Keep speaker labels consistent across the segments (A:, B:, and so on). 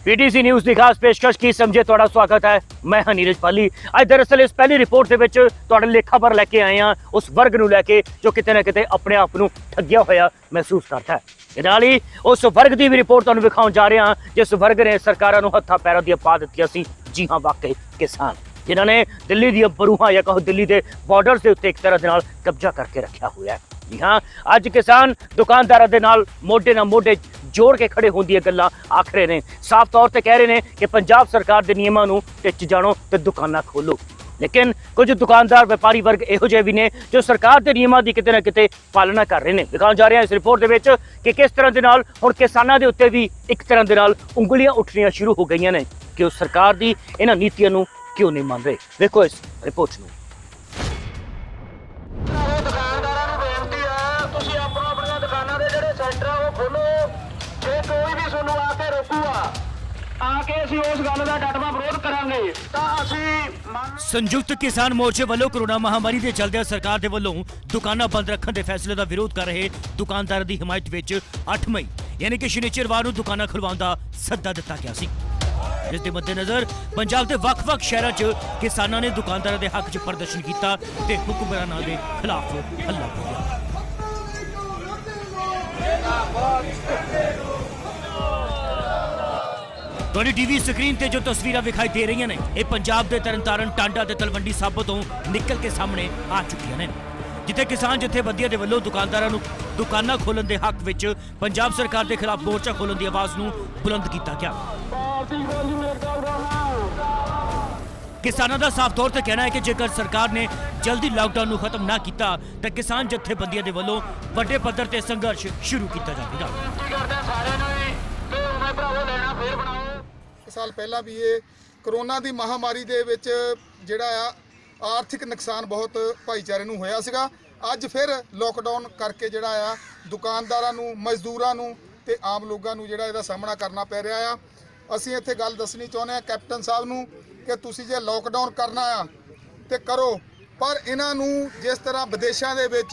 A: PTC news की खास पेशकश की समझे तुहाडा स्वागत है। मैं हाँ नीरज पाली। अज दरअसल इस पहली रिपोर्ट के विच तुहाडे लेखा पर लैके आए हैं उस वर्ग नूं लैके जो किते ना किते अपने आप नूं ठगिया होया महसूस करता है। ते नाल ही उस वर्ग की भी रिपोर्ट तुहानूं विखाउण जा रहे हैं जिस वर्ग ने सरकारां नूं हत्थां पैरां दी पा दित्तियां सी। जी हाँ, वाकई किसान जिन्होंने दिल्ली दी बरूहां या कहो दिल्ली के बॉर्डर के उत्ते एक तरह के नाल कब्जा करके रखा हुआ है। जी हाँ, अज किसान दुकानदारों के नाल मोढे नाल मोढे जोड़ के खड़े होने दी गल्लां आख रहे हैं। साफ तौर पर कह रहे हैं कि पंजाब सरकार के नियमों नूं टिच जाणो ते दुकानां खोलो। लेकिन कुछ दुकानदार व्यापारी वर्ग इहो जिहे भी ने जो सरकार के नियमों की किते ना किते पालना कर रहे हैं। दिखाउण जा रहे हैं इस रिपोर्ट के विच कि किस तरह के नाल हुण किसानां दे उत्ते भी एक तरह के नाल उंगलियां उठनियां शुरू हो गई ने कि उस सरकार की इन्हां नीतियां नूं क्यों नहीं मान रहे। देखो इस रिपोर्ट नूं। संयुक्त किसान मोर्चे वालों कोरोना महामारी के चलदे सरकार के वालों दुकानां बंद रखने के फैसले का विरोध कर रहे दुकानदारों की हिमायत विच 8 मई यानी कि शनिचरवार नूं दुकानां खुलवाउण दा सद्दा दिता गया सी। जिस दे मद्देनजर पंजाब के वख-वख शहरों च किसानां ने दुकानदारों के हक च प्रदर्शन किया ते हुक्मरानां दे खिलाफ हल्ला बोलिया। तुहाडी टीवी स्क्रीन ते जो तस्वीरां विखाई दे रही ने यह पंजाब के तरनतारन टांडा ते तलवंडी साबो तो निकल के सामने आ चुकी ने जिथे किसान जथेबंदियों के वलों दुकानदारों नूं दुकानां खोलण के हक विच पंजाब सरकार के खिलाफ मोर्चा खोलण की आवाज़ नूं बुलंद किया गया। किसानों का साफ तौर पर कहना है कि जेकर सरकार ने जल्दी लॉकडाउन नूं खत्म ना किया तो किसान जथेबंदियों के वलों वड्डे पद्धर ते संघर्ष शुरू किया जाएगा।
B: साल पहला भी ये कोरोना की महामारी दे विच जिहड़ा आ आर्थिक नुकसान बहुत भाईचारे नूं होया सीगा। अज फिर लॉकडाउन करके जिहड़ा आ दुकानदारां नूं मजदूरां नूं ते आम लोगां नूं जिहड़ा इहदा सामना करना पै रिहा आ। असीं इत्थे गल दसनी चाहुंदे आ कैप्टन साहब नूं कि तुसीं जे लॉकडाउन करना आ ते करो, पर इन्हां नूं जिस तरह विदेशां दे विच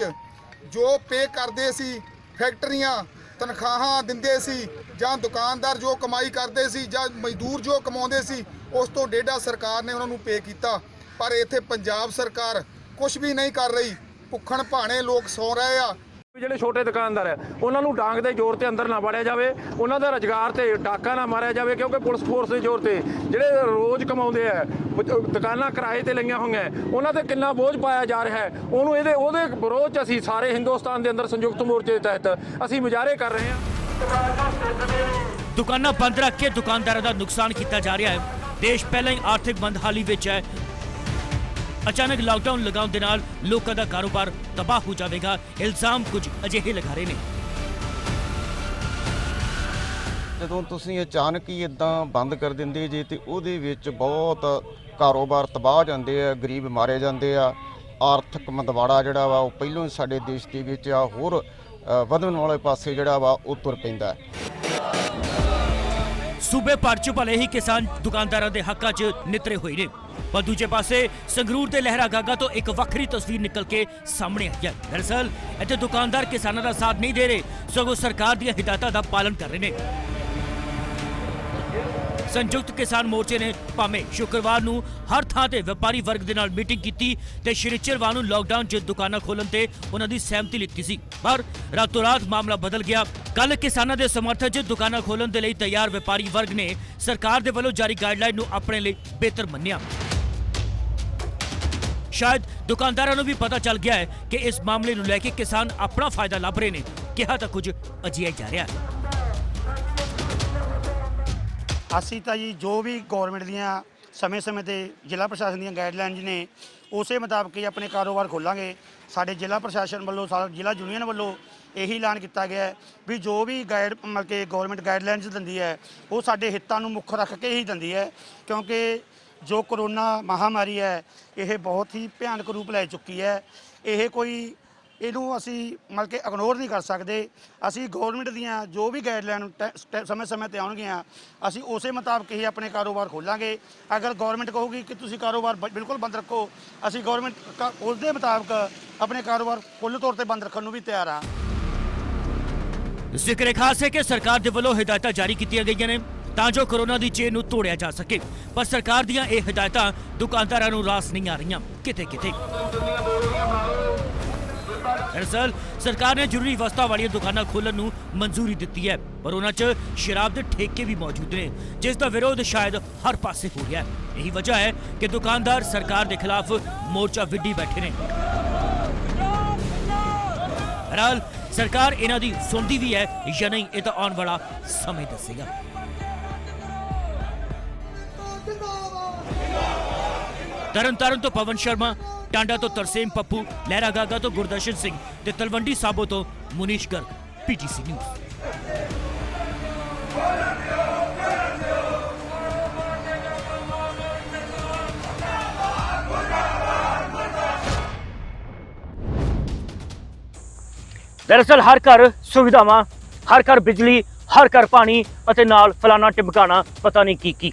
B: जो पे करदे सी फैक्टरीआं तनख्वाहां दिंदे सी जां दुकानदार जो कमाई करते सी जां मजदूर जो कमाउंदे सी उस तो डेढ़ा सरकार ने उन्होंने पे किया, पर इत्थे पंजाब सरकार कुछ भी नहीं कर रही। भुखण भाणे लोग सौ रहे आ।
C: ਜਿਹੜੇ ਛੋਟੇ ਦੁਕਾਨਦਾਰ ਹੈ ਉਹਨਾਂ ਨੂੰ ਡਾਂਗ ਦੇ ਜ਼ੋਰ ਤੇ ਅੰਦਰ ਨਾ ਵੜਿਆ ਜਾਵੇ, ਉਹਨਾਂ ਦਾ ਰੁਜ਼ਗਾਰ ਤੇ ਡਾਕਾ ਨਾ ਮਾਰਿਆ ਜਾਵੇ, ਕਿਉਂਕਿ ਪੁਲਿਸ ਫੋਰਸ ਦੇ ਜ਼ੋਰ ਤੇ ਜਿਹੜੇ ਰੋਜ਼ ਕਮਾਉਂਦੇ ਆ ਦੁਕਾਨਾਂ ਕਿਰਾਏ ਤੇ ਲਈਆਂ ਹੋਈਆਂ ਉਹਨਾਂ ਤੇ ਕਿੰਨਾ ਬੋਝ ਪਾਇਆ ਜਾ ਰਿਹਾ ਹੈ। ਉਹਦੇ ਵਿਰੋਧ 'ਚ ਅਸੀਂ ਸਾਰੇ ਹਿੰਦੁਸਤਾਨ ਦੇ ਅੰਦਰ ਸੰਯੁਕਤ ਮੋਰਚੇ ਦੇ ਤਹਿਤ ਅਸੀਂ ਮੁਜ਼ਾਹਰੇ ਕਰ ਰਹੇ ਹਾਂ।
A: दुकानां बंद रख के दुकानदारों का नुकसान किया जा रहा है। देश पहले ही आर्थिक बदहाली विच है। अचानक लॉकडाउन लगाउण दे नाल लोकां दा कारोबार तबाह हो जाएगा। इल्जाम कुछ अजिहे लगा रहे हैं।
D: ਜਦੋਂ ਤੁਸੀਂ ਅਚਾਨਕ ਹੀ ਇਦਾਂ ਬੰਦ ਕਰ ਦਿੰਦੇ ਜੇ ਤੇ ਉਹਦੇ ਵਿੱਚ ਬਹੁਤ ਕਾਰੋਬਾਰ ਤਬਾਹ ਜਾਂਦੇ ਆ, ਗਰੀਬ ਮਾਰੇ ਜਾਂਦੇ ਆ, ਆਰਥਿਕ ਮੰਦਵਾੜਾ ਜਿਹੜਾ ਵਾ ਉਹ ਪਹਿਲੋਂ ਹੀ ਸਾਡੇ ਦੇਸ਼ ਦੇ ਵਿੱਚ ਆ ਹੋਰ ਵਧਣ ਵਾਲੇ ਪਾਸੇ ਜਿਹੜਾ ਵਾ ਉਹ ਤੁਰ ਪੈਂਦਾ ਹੈ।
A: सूबे भर च भले ही किसान दुकानदारों के हकों च नितरे हुए ने, पर दूजे पासे संगरूर के लहरा गागा तो एक वक्री तस्वीर निकल के सामने आई है। दरअसल इत्थे दुकानदार किसानों का साथ नहीं दे रहे, सगों सरकार दी हिदायतां दा पालन कर रहे हैं। संयुक्त किसान मोर्चे ने भावें शुक्रवार नूं हर थां ते व्यापारी वर्ग दे नाल मीटिंग कीती ते शनिचरवार नूं लॉकडाउन च दुकानां खोलण ते उन्हां दी सहमति लित्ती सी, पर रातों रात मामला बदल गया। कल किसानां दे समर्थन च दुकानां खोलण दे लई तैयार व्यापारी वर्ग ने सरकार दे वल्लों जारी गाइडलाइन नूं अपने लई बेहतर मन्निया। शायद दुकानदारां नूं भी पता चल गया है कि इस मामले नूं लैके किसान अपना फायदा लभ रहे ने। कहा तां कुछ अजिहा जा रहा है।
E: ਅਸੀਂ ਤਾਂ ਜੀ ਜੋ ਵੀ ਗੌਰਮੈਂਟ ਦੀਆਂ ਸਮੇਂ-ਸਮੇਂ ਤੇ ਜ਼ਿਲ੍ਹਾ ਪ੍ਰਸ਼ਾਸਨ ਦੀਆਂ ਗਾਈਡਲਾਈਨਸ ਨੇ ਉਸੇ ਮੁਤਾਬਕ ਹੀ ਆਪਣੇ ਕਾਰੋਬਾਰ ਖੋਲਾਂਗੇ। ਸਾਡੇ ਜ਼ਿਲ੍ਹਾ ਪ੍ਰਸ਼ਾਸਨ ਵੱਲੋਂ ਸਾਰਾ ਜ਼ਿਲ੍ਹਾ ਯੂਨੀਅਨ ਵੱਲੋਂ ਇਹੀ ਐਲਾਨ ਕੀਤਾ ਗਿਆ ਹੈ ਵੀ ਜੋ ਵੀ ਮਤਲਬ ਕਿ ਗੌਰਮੈਂਟ ਗਾਈਡਲਾਈਨਸ ਦਿੰਦੀ ਹੈ ਉਹ ਸਾਡੇ ਹਿੱਤਾਂ ਨੂੰ ਮੁੱਖ ਰੱਖ ਕੇ ਹੀ ਦਿੰਦੀ ਹੈ, ਕਿਉਂਕਿ ਜੋ ਕਰੋਨਾ ਮਹਾਮਾਰੀ ਹੈ ਇਹ ਬਹੁਤ ਹੀ ਭਿਆਨਕ ਰੂਪ ਲੈ ਚੁੱਕੀ ਹੈ। ਇਹ ਕੋਈ ਇਹਨੂੰ ਅਸੀਂ ਮਤਲਬ ਕਿ ਇਗਨੋਰ ਨਹੀਂ ਕਰ ਸਕਦੇ। ਅਸੀਂ ਗੌਰਮੈਂਟ ਦੀਆਂ ਜੋ ਵੀ ਗਾਈਡਲਾਈਨ ਸਮੇਂ-ਸਮੇਂ ਤੇ ਆਉਣਗੀਆਂ ਅਸੀਂ ਉਸੇ ਮੁਤਾਬਕ ਹੀ ਆਪਣੇ ਕਾਰੋਬਾਰ ਖੋਲਾਂਗੇ। ਅਗਰ ਗੌਰਮੈਂਟ ਕਹੂਗੀ ਕਿ ਤੁਸੀਂ ਕਾਰੋਬਾਰ ਬਿਲਕੁਲ ਬੰਦ ਰੱਖੋ, ਅਸੀਂ ਗੌਰਮੈਂਟ ਉਸ ਦੇ ਮੁਤਾਬਕ ਆਪਣੇ ਕਾਰੋਬਾਰ ਫੁੱਲ ਤੌਰ ਤੇ ਬੰਦ ਰੱਖਣ ਨੂੰ ਵੀ ਤਿਆਰ ਹਾਂ।
A: ਜ਼ਿਕਰ ਖਾਸ है कि सरकार के वलों हिदायतां जारी की गई ने। ਤਾਂ ਜੋ ਕੋਰੋਨਾ ਦੀ ਚੇਨ ਨੂੰ ਤੋੜਿਆ ਜਾ ਸਕੇ। ਪਰ ਸਰਕਾਰ ਦੀਆਂ ਇਹ ਹਦਾਇਤਾਂ ਦੁਕਾਨਦਾਰਾਂ ਨੂੰ ਰਾਸ ਨਹੀਂ ਆ ਰਹੀਆਂ ਕਿਤੇ-ਕਿਤੇ। दरअसल सरकार ने जरूरी वस्तां वाली दुकानां खोलण नूं मंजूरी दित्ती है, पर उन्हां च शराब दे ठेके भी मौजूद ने, जिस दा विरोध शायद हर पासे हो रहा है। यही वजह है कि दुकानदार सरकार के खिलाफ मोर्चा विड्डी बैठे ने। बहरहाल सरकार इन्हां दी सुनदी भी है या नहीं, ये तो आने वाला समय दसेगा। तरन तारण तो पवन शर्मा, टांडा तो तरसेम पप्पू, लहरा गागा तो गुरदर्शन सिंह ते तलवंडी साबो तो मुनीश गर्ग, PTC न्यूज़। दरअसल हर घर सुविधावां, हर घर बिजली, हर घर पानी ਅਤੇ ਨਾਲ ਫਲਾਣਾ ਟਿਮਕਾਣਾ ਪਤਾ ਨਹੀਂ ਕੀ।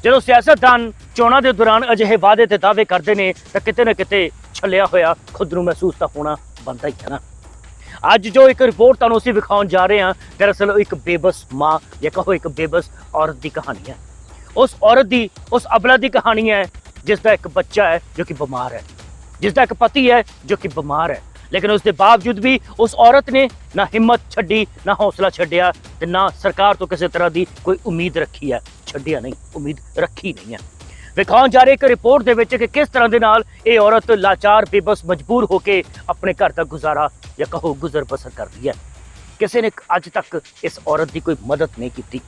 A: ਜਦੋਂ ਸਿਆਸਤਦਾਨ ਚੋਣਾਂ ਦੇ ਦੌਰਾਨ ਅਜਿਹੇ ਵਾਅਦੇ ਤੇ ਦਾਅਵੇ ਕਰਦੇ ਨੇ ਤਾਂ ਕਿਤੇ ਨਾ ਕਿਤੇ ਛੱਲਿਆ ਹੋਇਆ ਖੁਦ ਨੂੰ ਮਹਿਸੂਸ ਤਾਂ ਹੋਣਾ ਬਣਦਾ ਹੀ ਹੈ ਨਾ। ਅੱਜ ਜੋ ਇੱਕ ਰਿਪੋਰਟ ਤੁਹਾਨੂੰ ਅਸੀਂ ਵਿਖਾਉਣ ਜਾ ਰਹੇ ਹਾਂ, ਦਰਅਸਲ ਉਹ ਇੱਕ ਬੇਬਸ ਮਾਂ ਜਾਂ ਕਹੋ ਇੱਕ ਬੇਬਸ ਔਰਤ ਦੀ ਕਹਾਣੀ ਹੈ। ਉਸ ਔਰਤ ਦੀ, ਉਸ ਅਬਲਾ ਦੀ ਕਹਾਣੀ ਹੈ ਜਿਸ ਦਾ ਇੱਕ ਬੱਚਾ ਹੈ ਜੋ ਕਿ ਬਿਮਾਰ ਹੈ, ਜਿਸ ਦਾ ਇੱਕ ਪਤੀ ਹੈ ਜੋ ਕਿ ਬਿਮਾਰ ਹੈ, लेकिन उसके बावजूद भी उस औरत ने ना हिम्मत छड्डी, ना हौसला छड्डिया ते ना सरकार तो किसी तरह की कोई उम्मीद रखी है। छड्डिया नहीं, उम्मीद रखी नहीं है। विखाउण जा रही एक रिपोर्ट दे विच कि किस तरह दे नाल ये औरत लाचार बेबस मजबूर होके अपने घर का गुजारा या कहो गुजर बसर कर रही है। किसी ने अज तक इस औरत की कोई मदद नहीं की।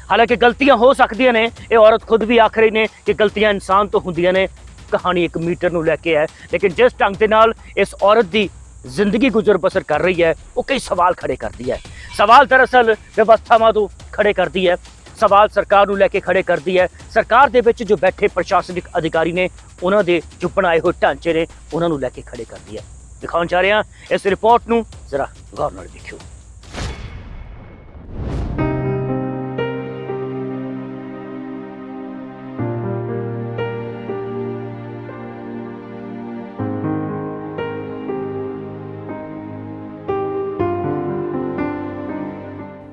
A: हालांकि गलतियां हो सकदियां ने, ये औरत खुद भी आख रही ने कि गलतियां इंसान तो होंदियां ने। कहानी एक मीटर नूं लैके है, लेकिन जिस ढंग दे नाल इस औरत दी जिंदगी गुजर बसर कर रही है वो कई सवाल खड़े करती है। सवाल दरअसल व्यवस्थावां तो खड़े करती है, सवाल सरकार नूं लैके खड़े करती है। सरकार दे विच जो बैठे प्रशासनिक अधिकारी ने, उन्हां दे जो बनाए हुए ढांचे ने, उन्हां नूं लैके खड़े करती है। दिखाउण जा रहे हैं इस रिपोर्ट नूं, जरा गौर नाल देखियो।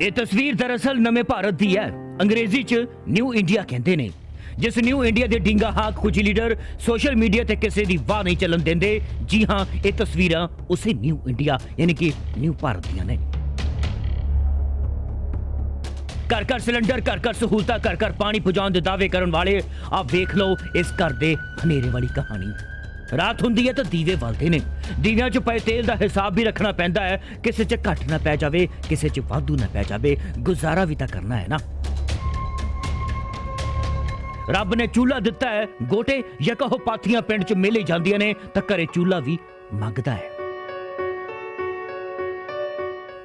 A: ਇਹ ਤਸਵੀਰ ਦਰਅਸਲ ਨਵੇਂ ਭਾਰਤ ਦੀ ਹੈ। ਅੰਗਰੇਜ਼ੀ 'ਚ ਨਿਊ ਇੰਡੀਆ ਕਹਿੰਦੇ ਨੇ। ਜਿਸ ਨਿਊ ਇੰਡੀਆ ਦੇ ਡਿੰਗਾ ਹਾਕ ਕੁਝ ਲੀਡਰ ਸੋਸ਼ਲ ਮੀਡੀਆ ਤੇ ਕਿਸੇ ਦੀ ਵਾਹ ਨਹੀਂ ਚੱਲਣ ਦਿੰਦੇ। ਜੀ ਹਾਂ, ਇਹ ਤਸਵੀਰਾਂ ਉਸੇ ਨਿਊ ਇੰਡੀਆ ਯਾਨੀ ਕਿ ਨਿਊ ਭਾਰਤ ਦੀਆਂ ਨੇ। ਘਰ ਘਰ ਸਿਲੰਡਰ, ਘਰ ਘਰ ਸਹੂਲਤਾਂ, ਘਰ ਘਰ ਪਾਣੀ ਪਹੁੰਚਾਉਣ ਦੇ ਦਾਅਵੇ ਕਰਨ ਵਾਲੇ। ਆਪ ਵੇਖ ਲਓ ਇਸ ਘਰ ਦੇ ਹਨੇਰੇ ਵਾਲੀ ਕਹਾਣੀ। ਰਾਤ ਹੁੰਦੀ ਹੈ ਤਾਂ ਦੀਵੇ ਬਲਦੇ ਨੇ। ਦੀਵਿਆਂ 'ਚ ਪਏ ਤੇਲ ਦਾ ਹਿਸਾਬ ਵੀ ਰੱਖਣਾ ਪੈਂਦਾ ਹੈ, ਕਿਸੇ 'ਚ ਘੱਟ ਨਾ ਪੈ ਜਾਵੇ, ਕਿਸੇ 'ਚ ਵਾਧੂ ਨਾ ਪੈ ਜਾਵੇ। ਗੁਜ਼ਾਰਾ ਵੀ ਤਾਂ ਕਰਨਾ ਹੈ ਨਾ। ਰੱਬ ਨੇ ਚੂਲਾ ਦਿੱਤਾ ਹੈ, ਗੋਟੇ ਜਾਂ ਕਹੋ ਪਾਥੀਆਂ ਪਿੰਡ 'ਚ ਮਿਲ ਹੀ ਜਾਂਦੀਆਂ ਨੇ ਤਾਂ ਘਰੇ ਚੂਲਾ ਵੀ ਮੰਗਦਾ ਹੈ।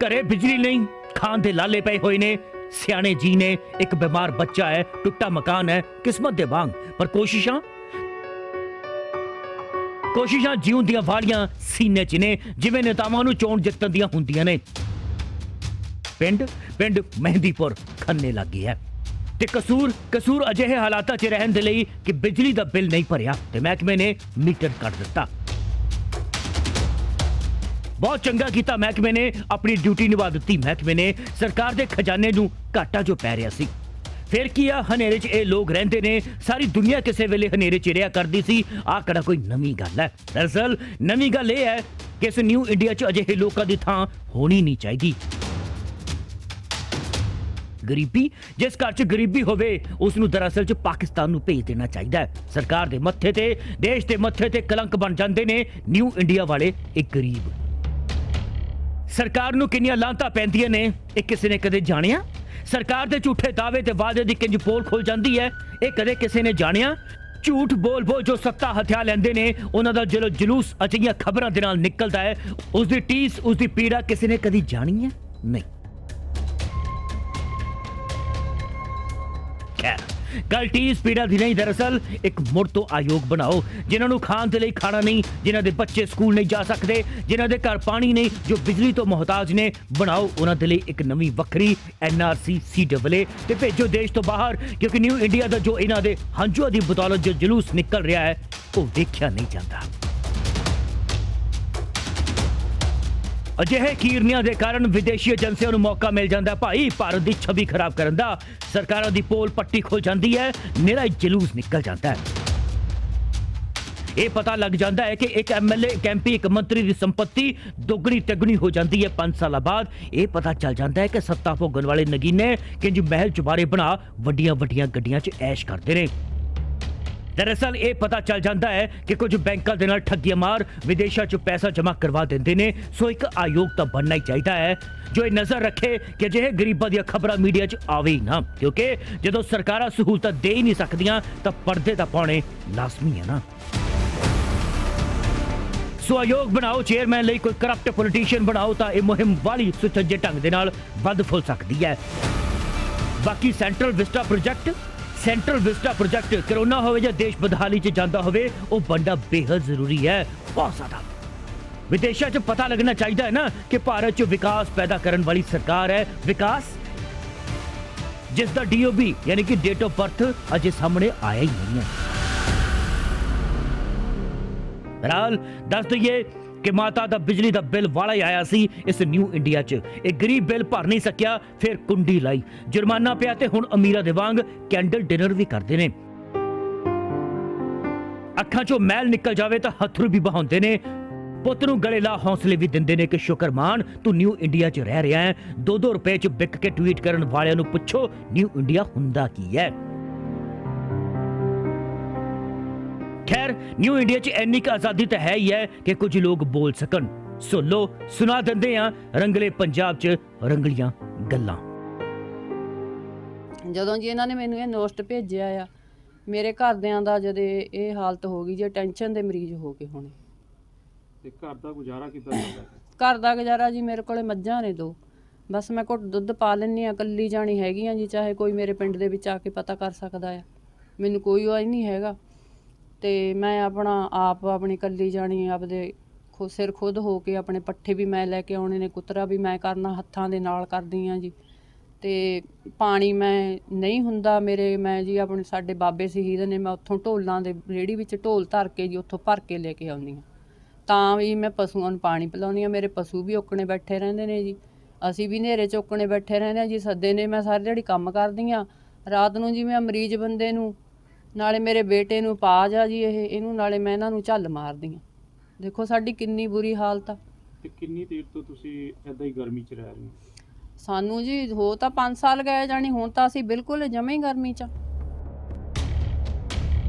A: ਘਰੇ ਬਿਜਲੀ ਨਹੀਂ, ਖਾਣ ਦੇ ਲਾਲੇ ਪਏ ਹੋਏ ਨੇ, ਸਿਆਣੇ ਜੀ ਨੇ, ਇੱਕ ਬਿਮਾਰ ਬੱਚਾ ਹੈ, ਟੁੱਟਾ ਮਕਾਨ ਹੈ। ਕਿਸਮਤ ਦੇ ਵਾਂਗ ਪਰ ਕੋਸ਼ਿਸ਼ਾਂ ਜਿਉਣ ਦੀਆਂ ਵਾਲੀਆਂ ਸੀਨੇ 'ਚ ਨੇ, ਜਿਵੇਂ ਨੇਤਾਵਾਂ ਨੂੰ ਚੋਣ ਜਿੱਤਣ ਦੀਆਂ ਹੁੰਦੀਆਂ ਨੇ। ਪਿੰਡ ਮਹਿੰਦੀਪੁਰ ਖੰਨੇ ਲੱਗੇ ਹੈ ਤੇ ਕਸੂਰ ਅਜਿਹੇ ਹਾਲਾਤਾਂ 'ਚ ਰਹਿਣ ਦੇ ਲਈ ਕਿ ਬਿਜਲੀ ਦਾ ਬਿੱਲ ਨਹੀਂ ਭਰਿਆ ਤੇ ਮਹਿਕਮੇ ਨੇ ਮੀਟਰ ਕੱਟ ਦਿੱਤਾ। ਬਹੁਤ ਚੰਗਾ ਕੀਤਾ ਮਹਿਕਮੇ ਨੇ, ਆਪਣੀ ਡਿਊਟੀ ਨਿਭਾ ਦਿੱਤੀ ਮਹਿਕਮੇ ਨੇ। ਸਰਕਾਰ ਦੇ ਖਜ਼ਾਨੇ ਨੂੰ ਘਾਟਾ ਜੋ ਪੈ ਰਿਹਾ ਸੀ। ਫਿਰ ਕੀ ਆ, ਹਨੇਰੇ 'ਚ ਇਹ ਲੋਕ ਰਹਿੰਦੇ ਨੇ। ਸਾਰੀ ਦੁਨੀਆ ਕਿਸੇ ਵੇਲੇ ਹਨੇਰੇ 'ਚ ਰਿਹਾ ਕਰਦੀ ਸੀ। ਆਹ ਕਿਹੜਾ ਕੋਈ ਨਵੀਂ ਗੱਲ ਹੈ। ਦਰਅਸਲ ਨਵੀਂ ਗੱਲ ਇਹ ਹੈ ਕਿ ਇਸ ਨਿਊ ਇੰਡੀਆ 'ਚ ਅਜਿਹੇ ਲੋਕਾਂ ਦੀ ਥਾਂ ਹੋਣੀ ਨਹੀਂ ਚਾਹੀਦੀ। ਗਰੀਬੀ, ਜਿਸ ਘਰ 'ਚ ਗਰੀਬੀ ਹੋਵੇ ਉਸ ਨੂੰ ਦਰਅਸਲ 'ਚ ਪਾਕਿਸਤਾਨ ਨੂੰ ਭੇਜ ਦੇਣਾ ਚਾਹੀਦਾ ਹੈ। ਸਰਕਾਰ ਦੇ ਮੱਥੇ ਤੇ, ਦੇਸ਼ ਦੇ ਮੱਥੇ ਤੇ ਕਲੰਕ ਬਣ ਜਾਂਦੇ ਨੇ ਨਿਊ ਇੰਡੀਆ ਵਾਲੇ ਇਹ ਗਰੀਬ। ਸਰਕਾਰ ਨੂੰ ਕਿੰਨੀਆਂ ਲਾਂਤਾਂ ਪੈਂਦੀਆਂ ਨੇ ਇਹ ਕਿਸੇ ਨੇ ਕਦੇ ਜਾਣਿਆ? ਸਰਕਾਰ ਦੇ ਝੂਠੇ ਦਾਅਵੇ ਤੇ ਵਾਅਦੇ ਦੀ ਕਿੰਜ ਪੋਲ ਖੁੱਲ ਜਾਂਦੀ ਹੈ, ਇਹ ਕਦੇ ਕਿਸੇ ਨੇ ਜਾਣਿਆ? ਝੂਠ ਬੋਲ ਜੋ ਸੱਤਾ ਹਥਿਆ ਲੈਂਦੇ ਨੇ, ਉਹਨਾਂ ਦਾ ਜਦੋਂ ਜਲੂਸ ਅਜਿਹੀਆਂ ਖਬਰਾਂ ਦੇ ਨਾਲ ਨਿਕਲਦਾ ਹੈ, ਉਸ ਦੀ ਟੀਸ, ਉਸ ਦੀ ਪੀੜਾ ਕਿਸੇ ਨੇ ਕਦੀ ਜਾਣੀ ਹੈ? ਨਹੀਂ। ਖੈਰ, ਗੱਲ ਟੀਸ ਪੀੜਾ ਦੀ ਨਹੀਂ। ਦਰਅਸਲ ਇੱਕ ਮੁੜ ਤੋਂ ਆਯੋਗ ਬਣਾਓ, ਜਿਨ੍ਹਾਂ ਨੂੰ ਖਾਣ ਦੇ ਲਈ ਖਾਣਾ ਨਹੀਂ, ਜਿਨ੍ਹਾਂ ਦੇ ਬੱਚੇ ਸਕੂਲ ਨਹੀਂ ਜਾ ਸਕਦੇ, ਜਿਨ੍ਹਾਂ ਦੇ ਘਰ ਪਾਣੀ ਨਹੀਂ, ਜੋ ਬਿਜਲੀ ਤੋਂ ਮੁਹਤਾਜ ਨੇ। ਬਣਾਓ ਉਹਨਾਂ ਦੇ ਲਈ ਇੱਕ ਨਵੀਂ ਵੱਖਰੀ NRC CAA ਤੇ ਭੇਜੋ ਦੇਸ਼ ਤੋਂ ਬਾਹਰ, ਕਿਉਂਕਿ ਨਿਊ ਇੰਡੀਆ ਦਾ ਜੋ ਇਹਨਾਂ ਦੇ ਹੰਝੂਆਂ ਦੀ ਬਦੌਲਤ ਜੋ ਜਲੂਸ ਨਿਕਲ ਰਿਹਾ ਹੈ ਉਹ ਵੇਖਿਆ ਨਹੀਂ ਜਾਂਦਾ। ਅਜਿਹੇ ਕੀਰਨੀਆਂ ਦੇ ਕਾਰਨ ਵਿਦੇਸ਼ੀ ਏਜੰਸੀਆਂ ਨੂੰ ਮੌਕਾ ਮਿਲ ਜਾਂਦਾ ਭਾਈ ਭਾਰਤ ਦੀ ਛਵੀ ਖਰਾਬ ਕਰਨ ਦਾ। ਸਰਕਾਰਾਂ ਦੀ ਪੋਲ ਪੱਟੀ ਖੁੱਲ ਜਾਂਦੀ ਹੈ, ਨਿਰਾ ਜਲੂਸ ਨਿਕਲ ਜਾਂਦਾ ਹੈ। ਇਹ ਪਤਾ ਲੱਗ ਜਾਂਦਾ ਹੈ ਕਿ ਇੱਕ ਐਮਐਲਏ, ਇੱਕ ਐਮਪੀ, ਇੱਕ ਮੰਤਰੀ ਦੀ ਸੰਪत्ति ਦੁੱਗਣੀ ਤਿੱਗਣੀ ਹੋ ਜਾਂਦੀ ਹੈ 5 ਸਾਲਾਂ ਬਾਅਦ। ਇਹ ਪਤਾ ਚੱਲ ਜਾਂਦਾ ਹੈ ਕਿ ਸੱਤਾ ਭੋਗਣ ਵਾਲੇ ਨਗੀਨੇ ਕਿੰਜ ਮਹਿਲ ਚੁਬਾਰੇ ਬਣਾ ਵੱਡੀਆਂ ਵੱਡੀਆਂ ਗੱਡੀਆਂ 'ਚ ਐਸ਼ ਕਰਦੇ ਨੇ। ਦਰਅਸਲ ਇਹ ਪਤਾ ਚੱਲ ਜਾਂਦਾ ਹੈ ਕਿ ਕੁਝ ਬੈਂਕਾਂ ਦੇ ਨਾਲ ਠੱਗੀਆਂ ਮਾਰ ਵਿਦੇਸ਼ਾਂ 'ਚ ਪੈਸਾ ਜਮ੍ਹਾਂ ਕਰਵਾ ਦਿੰਦੇ ਨੇ। ਸੋ ਇੱਕ ਆਯੋਗ ਤਾਂ ਬਣਨਾ ਹੀ ਚਾਹੀਦਾ ਹੈ ਜੋ ਇਹ ਨਜ਼ਰ ਰੱਖੇ ਕਿ ਅਜਿਹੇ ਗਰੀਬਾਂ ਦੀਆਂ ਖਬਰਾਂ ਮੀਡੀਆ 'ਚ ਆਵੇ ਹੀ ਨਾ, ਕਿਉਂਕਿ ਜਦੋਂ ਸਰਕਾਰਾਂ ਸਹੂਲਤਾਂ ਦੇ ਹੀ ਨਹੀਂ ਸਕਦੀਆਂ ਤਾਂ ਪਰਦੇ ਤਾਂ ਪਾਉਣੇ ਲਾਜ਼ਮੀ ਹੈ ਨਾ। ਸੋ ਆਯੋਗ ਬਣਾਓ, ਚੇਅਰਮੈਨ ਲਈ ਕੋਈ ਕਰਪਟ ਪੋਲੀਟੀਸ਼ੀਅਨ ਬਣਾਓ ਤਾਂ ਇਹ ਮੁਹਿੰਮ ਵਾਲੀ ਸੁਚੱਜੇ ਢੰਗ ਦੇ ਨਾਲ ਵੱਧ ਫੁੱਲ ਸਕਦੀ ਹੈ। ਬਾਕੀ ਸੈਂਟਰਲ ਵਿਸਟਾ ਪ੍ਰੋਜੈਕਟ ਕਰੋਨਾ ਹੋਵੇ ਜਾਂ ਦੇਸ਼ ਬਦਹਾਲੀ 'ਚ ਜਾਂਦਾ ਹੋਵੇ, ਉਹ ਬਣਨਾ ਬੇਹੱਦ ਜ਼ਰੂਰੀ ਹੈ, ਬਹੁਤ ਜ਼ਿਆਦਾ। ਵਿਦੇਸ਼ਾਂ 'ਚ ਪਤਾ ਲੱਗਣਾ ਚਾਹੀਦਾ ਹੈ ਨਾ ਕਿ ਭਾਰਤ 'ਚ ਵਿਕਾਸ ਪੈਦਾ ਕਰਨ ਵਾਲੀ ਸਰਕਾਰ ਹੈ। ਵਿਕਾਸ ਜਿਸ ਦਾ DOB ਯਾਨੀ ਕਿ ਡੇਟ ਆਫ ਬਰਥ ਅਜੇ ਸਾਹਮਣੇ ਆਇਆ ਹੀ ਨਹੀਂ ਹੈ। ਬਹਰਾਲ ਦੱਸ ਦਈਏ ਕਿ ਮਾਤਾ ਦਾ ਬਿਜਲੀ ਦਾ ਬਿੱਲ ਵਾਲਾ ਹੀ ਆਇਆ ਸੀ ਇਸ ਨਿਊ ਇੰਡੀਆ 'ਚ। ਇਹ ਗਰੀਬ ਬਿੱਲ ਭਰ ਨਹੀਂ ਸਕਿਆ, ਫਿਰ ਕੁੰਡੀ ਲਾਈ, ਜੁਰਮਾਨਾ ਪਿਆ ਤੇ ਹੁਣ ਅਮੀਰਾਂ ਦੇ ਵਾਂਗ ਕੈਂਡਲ ਡਿਨਰ ਵੀ ਕਰਦੇ ਨੇ। ਅੱਖਾਂ 'ਚੋਂ ਮੈਲ ਨਿਕਲ ਜਾਵੇ ਤਾਂ ਹੱਥਰੂ ਵੀ ਬਹਾਉਂਦੇ ਨੇ। ਪੁੱਤ ਨੂੰ ਗਲੇ ਲਾ ਹੌਸਲੇ ਵੀ ਦਿੰਦੇ ਨੇ ਕਿ ਸ਼ੁਕਰਮਾਨ ਤੂੰ ਨਿਊ ਇੰਡੀਆ 'ਚ ਰਹਿ ਰਿਹਾ ਹੈ। 2-2 ਰੁਪਏ 'ਚ ਵਿਕ ਕੇ ਟਵੀਟ ਕਰਨ ਵਾਲਿਆਂ ਨੂੰ ਪੁੱਛੋ ਨਿਊ ਇੰਡੀਆ ਹੁੰਦਾ ਕੀ ਹੈ। ਖੈਰ ਨਿਊ ਇੰਡੀਆ 'ਚ ਇੰਨੀ ਕੁ ਆਜ਼ਾਦੀ ਤਾਂ ਹੈ ਹੀ ਹੈ ਕਿ ਕੁਝ ਲੋਕ ਬੋਲ ਸਕਣ। ਸੋ ਲੋ ਸੁਣਾ ਦਿੰਦੇ ਆ ਰੰਗਲੇ ਪੰਜਾਬ 'ਚ ਰੰਗਲੀਆਂ ਗੱਲਾਂ।
F: ਜਦੋਂ ਜੀ ਇਹਨਾਂ ਨੇ ਮੈਨੂੰ ਇਹ ਨੋਸਟ ਭੇਜਿਆ ਆ, ਮੇਰੇ ਘਰਦਿਆਂ ਦਾ ਜਦੇ ਇਹ ਹਾਲਤ ਹੋ ਗਈ ਜੇ ਟੈਨਸ਼ਨ ਦੇ ਮਰੀਜ਼ ਹੋ ਗਏ ਹੋਣੇ।
C: ਤੇ ਘਰ ਦਾ ਗੁਜ਼ਾਰਾ ਕਿੱਦਾਂ ਚੱਲਦਾ?
F: ਘਰ ਦਾ ਗੁਜ਼ਾਰਾ ਜੀ ਮੇਰੇ ਕੋਲੇ ਮੱਝਾਂ ਨੇ 2, ਬਸ ਮੈਂ ਘੁੱਟ ਦੁੱਧ ਪਾ ਲੈਂਦੀ ਆ, ਇਕੱਲੀ ਜਾਣੀ ਹੈਗੀ ਆ ਜੀ। ਚਾਹੇ ਕੋਈ ਮੇਰੇ ਪਿੰਡ ਦੇ ਵਿੱਚ ਆ ਕੇ ਪਤਾ ਕਰ ਸਕਦਾ ਆ, ਮੈਨੂੰ ਕੋਈ ਉਹ ਨਹੀਂ ਹੈਗਾ। ਤੇ ਮੈਂ ਆਪਣੀ ਇਕੱਲੀ ਜਾਣੀ ਆਪਦੇ ਸਿਰ ਖੁਦ ਹੋ ਕੇ ਆਪਣੇ ਪੱਠੇ ਵੀ ਮੈਂ ਲੈ ਕੇ ਆਉਣੇ ਨੇ, ਕੁਤਰਾ ਵੀ ਮੈਂ ਕਰਨਾ, ਹੱਥਾਂ ਦੇ ਨਾਲ ਕਰਦੀ ਆ ਜੀ। ਤੇ ਪਾਣੀ ਮੈਂ ਨਹੀਂ ਹੁੰਦਾ ਮੇਰੇ, ਮੈਂ ਜੀ ਆਪਣੇ ਸਾਡੇ ਬਾਬੇ ਸ਼ਹੀਦ ਨੇ, ਮੈਂ ਉੱਥੋਂ ਢੋਲਾਂ ਦੇ ਰੇਹੜੀ ਵਿੱਚ ਢੋਲ ਧਰ ਕੇ ਜੀ ਉੱਥੋਂ ਭਰ ਕੇ ਲੈ ਕੇ ਆਉਂਦੀ ਹਾਂ, ਤਾਂ ਵੀ ਮੈਂ ਪਸ਼ੂਆਂ ਨੂੰ ਪਾਣੀ ਪਿਲਾਉਂਦੀ ਹਾਂ। ਮੇਰੇ ਪਸ਼ੂ ਵੀ ਓਕਣੇ ਬੈਠੇ ਰਹਿੰਦੇ ਨੇ ਜੀ, ਅਸੀਂ ਵੀ ਹਨੇਰੇ 'ਚ ਓਕਣੇ ਬੈਠੇ ਰਹਿੰਦੇ ਹਾਂ ਜੀ। ਸੱਦੇ ਨੇ ਮੈਂ ਸਾਰੀ ਦਿਹਾੜੀ ਕੰਮ ਕਰਦੀ ਹਾਂ, ਰਾਤ ਨੂੰ ਜੀ ਮੈਂ ਮਰੀਜ਼ ਬੰਦੇ ਨੂੰ ਨਾਲੇ ਮੇਰੇ ਬੇਟੇ ਨੂੰ ਪਾ ਜਾ ਜੀ ਇਹਨੂੰ ਨਾਲੇ ਮੈਂ ਇਹਨਾਂ ਨੂੰ ਝੱਲ ਮਾਰਦੀ ਹਾਂ। ਦੇਖੋ ਸਾਡੀ ਕਿੰਨੀ ਬੁਰੀ ਹਾਲਤ ਆ।
C: ਤੇ ਕਿੰਨੀ ਦੇਰ ਤੋਂ ਤੁਸੀਂ ਐਦਾਂ ਹੀ ਗਰਮੀ 'ਚ ਰਹਿ ਰਹੇ ਹੋ?
F: ਸਾਨੂੰ ਜੀ ਹੋ ਤਾਂ 5 ਸਾਲ ਗਏ ਜਾਣੀ, ਹੁਣ ਤਾਂ ਅਸੀਂ ਬਿਲਕੁਲ ਜਮੇ ਹੀ ਗਰਮੀ 'ਚ।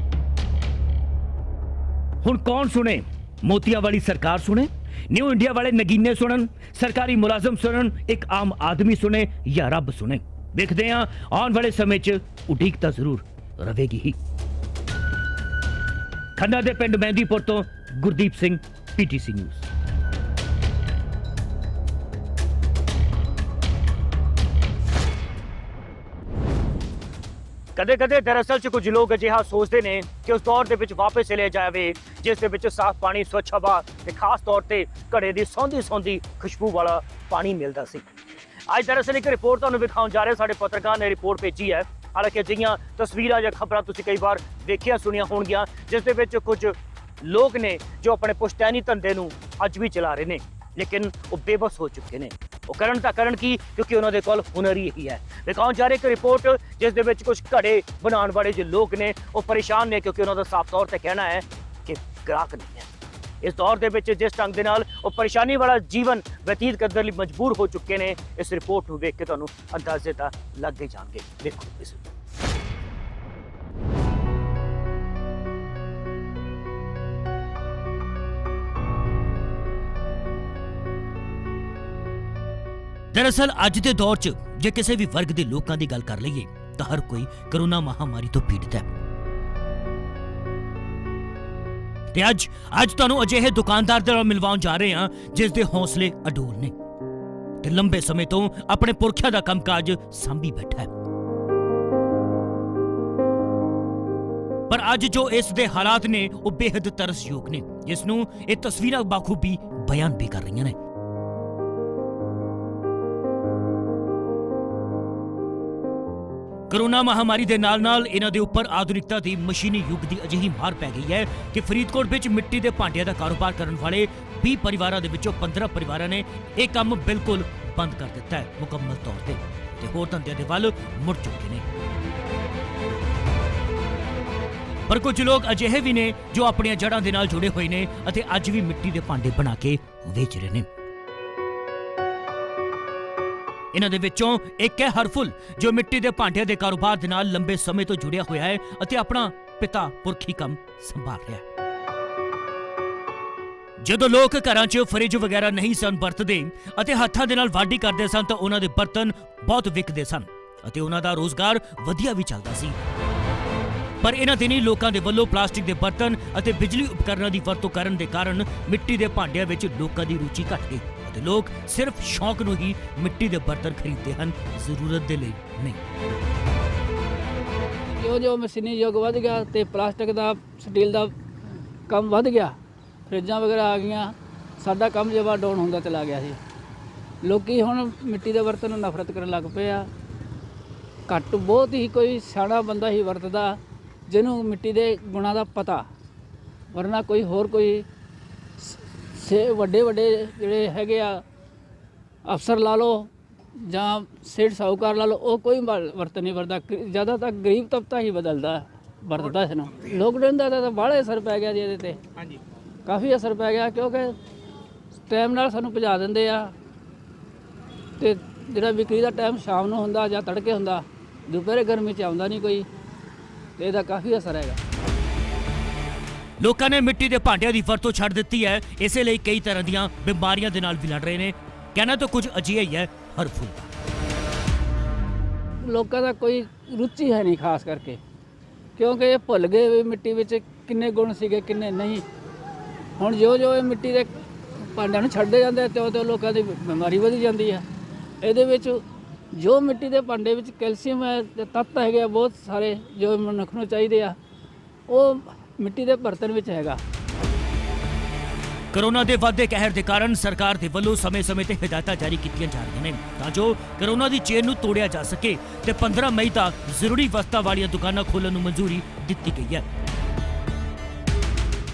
A: ਹੁਣ ਕੌਣ ਸੁਣੇ? ਮੋਤੀਆਂ ਵਾਲੀ ਸਰਕਾਰ ਸੁਣੇ, ਨਿਊ ਇੰਡੀਆ ਵਾਲੇ ਨਗੀਨੇ ਸੁਣਨ, ਸਰਕਾਰੀ ਮੁਲਾਜ਼ਮ ਸੁਣਨ, ਇੱਕ ਆਮ ਆਦਮੀ ਸੁਣੇ ਜਾਂ ਰੱਬ ਸੁਣੇ? ਵੇਖਦੇ ਹਾਂ ਆਉਣ ਵਾਲੇ ਸਮੇਂ 'ਚ ਉਡੀਕ ਤਾਂ ਜ਼ਰੂਰ ਰਵੇਗੀ ਹੀ। ਖੰਨਾ ਦੇ ਪਿੰਡ ਮਹਿੰਦੀਪੁਰ ਤੋਂ ਗੁਰਦੀਪ ਸਿੰਘ, PTC ਨਿਊਜ਼। ਕਦੇ-ਕਦੇ ਦਰਅਸਲ 'ਚ ਕੁਝ ਲੋਕ ਅਜਿਹਾ ਸੋਚਦੇ ਨੇ ਕਿ ਉਸ ਦੌਰ ਦੇ ਵਿੱਚ ਵਾਪਸ ਚਲੇ ਜਾਵੇ ਜਿਸ ਦੇ ਵਿੱਚ ਸਾਫ਼ ਪਾਣੀ, ਸਵੱਛ ਹਵਾ ਤੇ ਖਾਸ ਤੌਰ ਤੇ ਘੜੇ ਦੀ ਸੌਂਦੀ ਖੁਸ਼ਬੂ ਵਾਲਾ ਪਾਣੀ ਮਿਲਦਾ ਸੀ। ਅੱਜ ਦਰਅਸਲ ਇੱਕ ਰਿਪੋਰਟ ਤੁਹਾਨੂੰ ਵਿਖਾਉਣ ਜਾ ਰਹੇ, ਸਾਡੇ ਪੱਤਰਕਾਰ ਨੇ ਰਿਪੋਰਟ ਭੇਜੀ ਹੈ। ਹਾਲਾਂਕਿ ਅਜਿਹੀਆਂ ਤਸਵੀਰਾਂ ਜਾਂ ਖਬਰਾਂ ਤੁਸੀਂ ਕਈ ਵਾਰ ਵੇਖੀਆਂ ਸੁਣੀਆਂ ਹੋਣਗੀਆਂ ਜਿਸ ਦੇ ਵਿੱਚ ਕੁਝ ਲੋਕ ਨੇ ਜੋ ਆਪਣੇ ਪੁਸ਼ਤੈਨੀ ਧੰਦੇ ਨੂੰ ਅੱਜ ਵੀ ਚਲਾ ਰਹੇ ਨੇ, ਲੇਕਿਨ ਉਹ ਬੇਬਸ ਹੋ ਚੁੱਕੇ ਨੇ। ਉਹ ਕਰਨ ਕੀ, ਕਿਉਂਕਿ ਉਹਨਾਂ ਦੇ ਕੋਲ ਹੁਨਰ ਹੀ ਇਹੀ ਹੈ। ਵਿਖਾਉਣ ਜਾ ਰਹੇ ਇੱਕ ਰਿਪੋਰਟ ਜਿਸ ਦੇ ਵਿੱਚ ਕੁਝ ਘੜੇ ਬਣਾਉਣ ਵਾਲੇ ਜੋ ਲੋਕ ਨੇ ਉਹ ਪਰੇਸ਼ਾਨ ਨੇ ਕਿਉਂਕਿ ਉਹਨਾਂ ਦਾ ਸਾਫ਼ ਤੌਰ ਤੇ ਕਹਿਣਾ ਹੈ ਕਿ ਗ੍ਰਾਹਕ ਨਹੀਂ ਹੈ। ਇਸ ਦੌਰ ਦੇ ਵਿੱਚ ਜਿਸ ਢੰਗ ਦੇ ਨਾਲ ਉਹ ਪਰੇਸ਼ਾਨੀ ਵਾਲਾ ਜੀਵਨ ਬਤੀਤ ਕਰਨ ਲਈ ਮਜਬੂਰ ਹੋ ਚੁੱਕੇ ਨੇ, ਇਸ ਰਿਪੋਰਟ ਨੂੰ ਵੇਖ ਕੇ ਤੁਹਾਨੂੰ ਅੰਦਾਜ਼ੇ ਤਾਂ ਲੱਗ ਹੀ ਜਾਣਗੇ। ਦੇਖੋ ਇਸ ਦਰਅਸਲ ਅੱਜ ਦੇ ਦੌਰ 'ਚ ਜੇ ਕਿਸੇ ਵੀ ਵਰਗ ਦੇ ਲੋਕਾਂ ਦੀ ਗੱਲ ਕਰ ਲਈਏ ਤਾਂ ਹਰ ਕੋਈ ਕਰੋਨਾ ਮਹਾਮਾਰੀ ਤੋਂ ਪੀੜਤ ਹੈ। ਤੇ ਅੱਜ ਤੁਹਾਨੂੰ ਅਜਿਹੇ ਦੁਕਾਨਦਾਰ ਦੇ ਨਾਲ ਮਿਲਵਾਉਣ ਜਾ ਰਹੇ ਹਾਂ ਜਿਸ ਦੇ ਹੌਸਲੇ ਅਡੋਲ ਨੇ ਤੇ ਲੰਬੇ ਸਮੇਂ ਤੋਂ ਆਪਣੇ ਪੁਰਖਿਆਂ ਦਾ ਕੰਮਕਾਜ ਸੰਭੀ ਬੈਠਾ ਹੈ। ਪਰ ਅੱਜ ਜੋ ਇਸ ਦੇ ਹਾਲਾਤ ਨੇ ਉਹ ਬੇਹੱਦ ਤਰਸਯੋਗ ਨੇ, ਜਿਸ ਨੂੰ ਇਹ ਤਸਵੀਰਾਂ ਬਾਖੂਬੀ ਬਿਆਨ ਵੀ ਕਰ ਰਹੀਆਂ ਨੇ। ਕਰੋਨਾ ਮਹਾਮਾਰੀ ਦੇ ਨਾਲ-ਨਾਲ ਇਹਨਾਂ ਦੇ ਉੱਪਰ ਆਧੁਨਿਕਤਾ ਦੀ ਮਸ਼ੀਨੀ ਯੁੱਗ ਦੀ ਅਜਿਹੀ ਮਾਰ ਪੈ ਗਈ ਹੈ ਕਿ ਫਰੀਦਕੋਟ ਵਿੱਚ ਮਿੱਟੀ ਦੇ ਭਾਂਡਿਆਂ ਦਾ ਕਾਰੋਬਾਰ ਕਰਨ ਵਾਲੇ 20 ਪਰਿਵਾਰਾਂ ਦੇ ਵਿੱਚੋਂ 15 ਪਰਿਵਾਰਾਂ ਨੇ ਇਹ ਕੰਮ ਬਿਲਕੁਲ ਬੰਦ ਕਰ ਦਿੱਤਾ ਹੈ ਮੁਕੰਮਲ ਤੌਰ ਤੇ ਹੋਰ ਧੰਦਿਆਂ ਦੇ ਵੱਲ ਮੁੜ ਚੁੱਕੇ ਨੇ। ਪਰ ਕੁਝ ਲੋਕ ਅਜਿਹੇ ਵੀ ਨੇ ਜੋ ਆਪਣੀਆਂ ਜੜ੍ਹਾਂ ਦੇ ਨਾਲ ਜੁੜੇ ਹੋਏ ਨੇ ਅਤੇ ਅੱਜ ਵੀ ਮਿੱਟੀ ਦੇ ਭਾਂਡੇ ਬਣਾ ਕੇ ਵੇਚ ਰਹੇ ਨੇ। ਇਹਨਾਂ ਦੇ ਵਿੱਚੋਂ ਇੱਕ ਹੈ ਹਰਫੁਲ, ਜੋ ਮਿੱਟੀ ਦੇ ਭਾਂਡਿਆਂ ਦੇ ਕਾਰੋਬਾਰ ਦੇ ਨਾਲ ਲੰਬੇ ਸਮੇਂ ਤੋਂ ਜੁੜਿਆ ਹੋਇਆ ਹੈ ਅਤੇ ਆਪਣਾ ਪਿਤਾ ਪੁਰਖੀ ਕੰਮ ਸੰਭਾਲ ਰਿਹਾ ਹੈ। ਜਦੋਂ ਲੋਕ ਘਰਾਂ 'ਚ ਫਰਿੱਜ ਵਗੈਰਾ ਨਹੀਂ ਸਨ ਵਰਤਦੇ ਅਤੇ ਹੱਥਾਂ ਦੇ ਨਾਲ ਵਾਢੀ ਕਰਦੇ ਸਨ ਤਾਂ ਉਹਨਾਂ ਦੇ ਬਰਤਨ ਬਹੁਤ ਵਿਕਦੇ ਸਨ ਅਤੇ ਉਹਨਾਂ ਦਾ ਰੋਜ਼ਗਾਰ ਵਧੀਆ ਵੀ ਚੱਲਦਾ ਸੀ। ਪਰ ਇਹਨਾਂ ਦਿਨੀ ਲੋਕਾਂ ਦੇ ਵੱਲੋਂ ਪਲਾਸਟਿਕ ਦੇ ਬਰਤਨ ਅਤੇ ਬਿਜਲੀ ਉਪਕਰਨਾਂ ਦੀ ਵਰਤੋਂ ਕਰਨ ਦੇ ਕਾਰਨ ਮਿੱਟੀ ਦੇ ਭਾਂਡਿਆਂ ਵਿੱਚ ਲੋਕਾਂ ਦੀ ਰੁਚੀ ਘਟ ਗਈ ਅਤੇ ਲੋਕ ਸਿਰਫ ਸ਼ੌਕ ਨੂੰ ਹੀ ਮਿੱਟੀ ਦੇ ਬਰਤਨ ਖਰੀਦਦੇ ਹਨ, ਜ਼ਰੂਰਤ ਦੇ ਲਈ ਨਹੀਂ।
G: ਜੋ ਮਸ਼ੀਨੀ ਯੁੱਗ ਵੱਧ ਗਿਆ ਤੇ ਪਲਾਸਟਿਕ ਦਾ ਸਟੀਲ ਦਾ ਕੰਮ ਵੱਧ ਗਿਆ, ਫਰਿੱਜਾਂ ਵਗੈਰਾ ਆ ਗਈਆਂ, ਸਾਡਾ ਕੰਮ ਜਿਹਾ ਡਾਊਨ ਹੁੰਦਾ ਚਲਾ ਗਿਆ ਸੀ। ਲੋਕੀ ਹੁਣ ਮਿੱਟੀ ਦੇ ਬਰਤਨ ਨੂੰ ਨਫ਼ਰਤ ਕਰਨ ਲੱਗ ਪਏ ਆ। ਘੱਟ ਬਹੁਤ ਹੀ ਕੋਈ ਸਿਆਣਾ ਬੰਦਾ ਹੀ ਵਰਤਦਾ ਜਿਹਨੂੰ ਮਿੱਟੀ ਦੇ ਗੁਣਾਂ ਦਾ ਪਤਾ, ਵਰਨਾ ਕੋਈ ਹੋਰ ਕੋਈ ਵੱਡੇ ਜਿਹੜੇ ਹੈਗੇ ਆ ਅਫਸਰ ਲਾ ਲਓ ਜਾਂ ਸੇਠ ਸਾਹੂਕਾਰ ਲਾ ਲਓ, ਉਹ ਕੋਈ ਵਰਤਨ ਨਹੀਂ ਵਰਦਾ। ਜ਼ਿਆਦਾਤਰ ਗਰੀਬ ਤਬਕਾ ਹੀ ਵਰਤਦਾ ਇਸ ਨੂੰ। ਲੋਕਡਾਊਨ ਦਾ ਤਾਂ ਬਾਹਲਾ ਅਸਰ ਪੈ ਗਿਆ ਜੀ ਇਹਦੇ ਤੇ। ਹਾਂਜੀ, ਕਾਫੀ ਅਸਰ ਪੈ ਗਿਆ ਕਿਉਂਕਿ ਟਾਈਮ ਨਾਲ ਸਾਨੂੰ ਭਜਾ ਦਿੰਦੇ ਆ ਤੇ ਜਿਹੜਾ ਵਿਕਰੀ ਦਾ ਟਾਈਮ ਸ਼ਾਮ ਨੂੰ ਹੁੰਦਾ ਜਾਂ ਤੜਕੇ ਹੁੰਦਾ, ਦੁਪਹਿਰੇ ਗਰਮੀ 'ਚ ਆਉਂਦਾ ਨਹੀਂ ਕੋਈ, ਤੇ ਇਹਦਾ ਕਾਫੀ ਅਸਰ ਹੈਗਾ।
A: ਲੋਕਾਂ ਨੇ ਮਿੱਟੀ ਦੇ ਭਾਂਡਿਆਂ ਦੀ ਵਰਤੋਂ ਛੱਡ ਦਿੱਤੀ ਹੈ, ਇਸੇ ਲਈ ਕਈ ਤਰ੍ਹਾਂ ਦੀਆਂ ਬਿਮਾਰੀਆਂ ਦੇ ਨਾਲ ਵੀ ਲੜ ਰਹੇ ਨੇ। ਕਹਿਣਾ ਤਾਂ ਕੁਝ ਅਜਿਹਾ ਹੀ ਹੈ ਹਰਫੁਲ ਦਾ।
G: ਲੋਕਾਂ ਦਾ ਕੋਈ ਰੁਚੀ ਹੈ ਨਹੀਂ ਖਾਸ ਕਰਕੇ, ਕਿਉਂਕਿ ਇਹ ਭੁੱਲ ਗਏ ਵੀ ਮਿੱਟੀ ਵਿੱਚ ਕਿੰਨੇ ਗੁਣ ਸੀਗੇ ਕਿੰਨੇ ਨਹੀਂ। ਹੁਣ ਜੋ ਇਹ ਮਿੱਟੀ ਦੇ ਭਾਂਡਿਆਂ ਨੂੰ ਛੱਡਦੇ ਜਾਂਦੇ ਤੇ ਲੋਕਾਂ ਦੀ ਬਿਮਾਰੀ ਵਧੀ ਜਾਂਦੀ ਹੈ। ਇਹਦੇ ਵਿੱਚ ਜੋ ਮਿੱਟੀ ਦੇ ਭਾਂਡੇ ਵਿੱਚ ਕੈਲਸ਼ੀਅਮ ਹੈ ਤੇ ਤੱਤ ਹੈਗੇ ਆ ਬਹੁਤ ਸਾਰੇ ਜੋ ਮਨੁੱਖ ਨੂੰ ਚਾਹੀਦੇ ਆ, ਉਹ ਮਿੱਟੀ ਦੇ ਬਰਤਨ ਵਿੱਚ ਹੈਗਾ।
A: ਕਰੋਨਾ ਦੇ ਵੱਧਦੇ ਕਹਿਰ ਦੇ ਕਾਰਨ ਸਰਕਾਰ ਦੇ ਵੱਲੋਂ ਸਮੇਂ-ਸਮੇਂ ਤੇ ਹਦਾਇਤਾਂ ਜਾਰੀ ਕੀਤੀਆਂ ਜਾ ਰਹੀਆਂ ਨੇ ਤਾਂ ਜੋ ਕਰੋਨਾ ਦੀ ਚੇਨ ਨੂੰ ਤੋੜਿਆ ਜਾ ਸਕੇ ਤੇ 15 ਮਈ ਤੱਕ ਜ਼ਰੂਰੀ ਵਸਤਾਂ ਵਾਲੀਆਂ ਦੁਕਾਨਾਂ ਖੋਲ੍ਹਣ ਨੂੰ ਮਨਜ਼ੂਰੀ ਦਿੱਤੀ ਗਈ ਹੈ।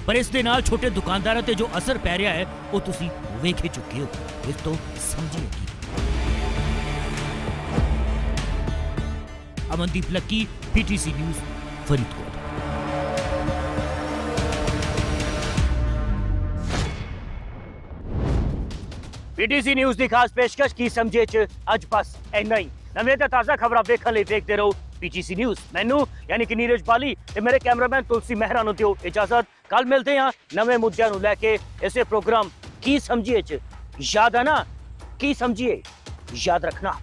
A: ਪਰ ਇਸ ਦੇ ਨਾਲ ਛੋਟੇ ਦੁਕਾਨਦਾਰਾਂ ਤੇ ਜੋ ਅਸਰ ਪੈ ਰਿਹਾ ਹੈ ਉਹ ਤੁਸੀਂ ਵੇਖ ਹੀ ਚੁੱਕੇ ਹੋ। ਇਸ ਤੋਂ ਸਮਝੀਏ ਕੀ। Amandeep Lucky, PTC news, Faridkot. PTC news ਦੀ ਖਾਸ ਪੇਸ਼ਕਸ਼ ਕੀ ਸਮਝੇ ਚ ਅੱਜ ਬਸ ਇੰਨਾ ਹੀ। ਨਵੇਂ ਤੇ ਤਾਜ਼ਾ ਖਬਰਾਂ ਵੇਖਣ ਲਈ ਦੇਖਦੇ ਰਹੋ PTC ਨਿਊਜ਼। ਮੈਨੂੰ ਯਾਨੀ ਕਿ ਨੀਰਜ ਪਾਲੀ ਤੇ ਮੇਰੇ ਕੈਮਰਾਮੈਨ ਤੁਲਸੀ ਮਹਿਰਾ ਨੂੰ ਦਿਓ ਇਜਾਜ਼ਤ। ਕੱਲ ਮਿਲਦੇ ਹਾਂ ਨਵੇਂ ਮੁੱਦਿਆਂ ਨੂੰ ਲੈ ਕੇ ਇਸੇ ਪ੍ਰੋਗਰਾਮ ਕੀ ਸਮਝੀਏ ਚ। ਯਾਦ ਹੈ ਨਾ, ਕੀ ਸਮਝੀਏ, ਯਾਦ ਰੱਖਣਾ।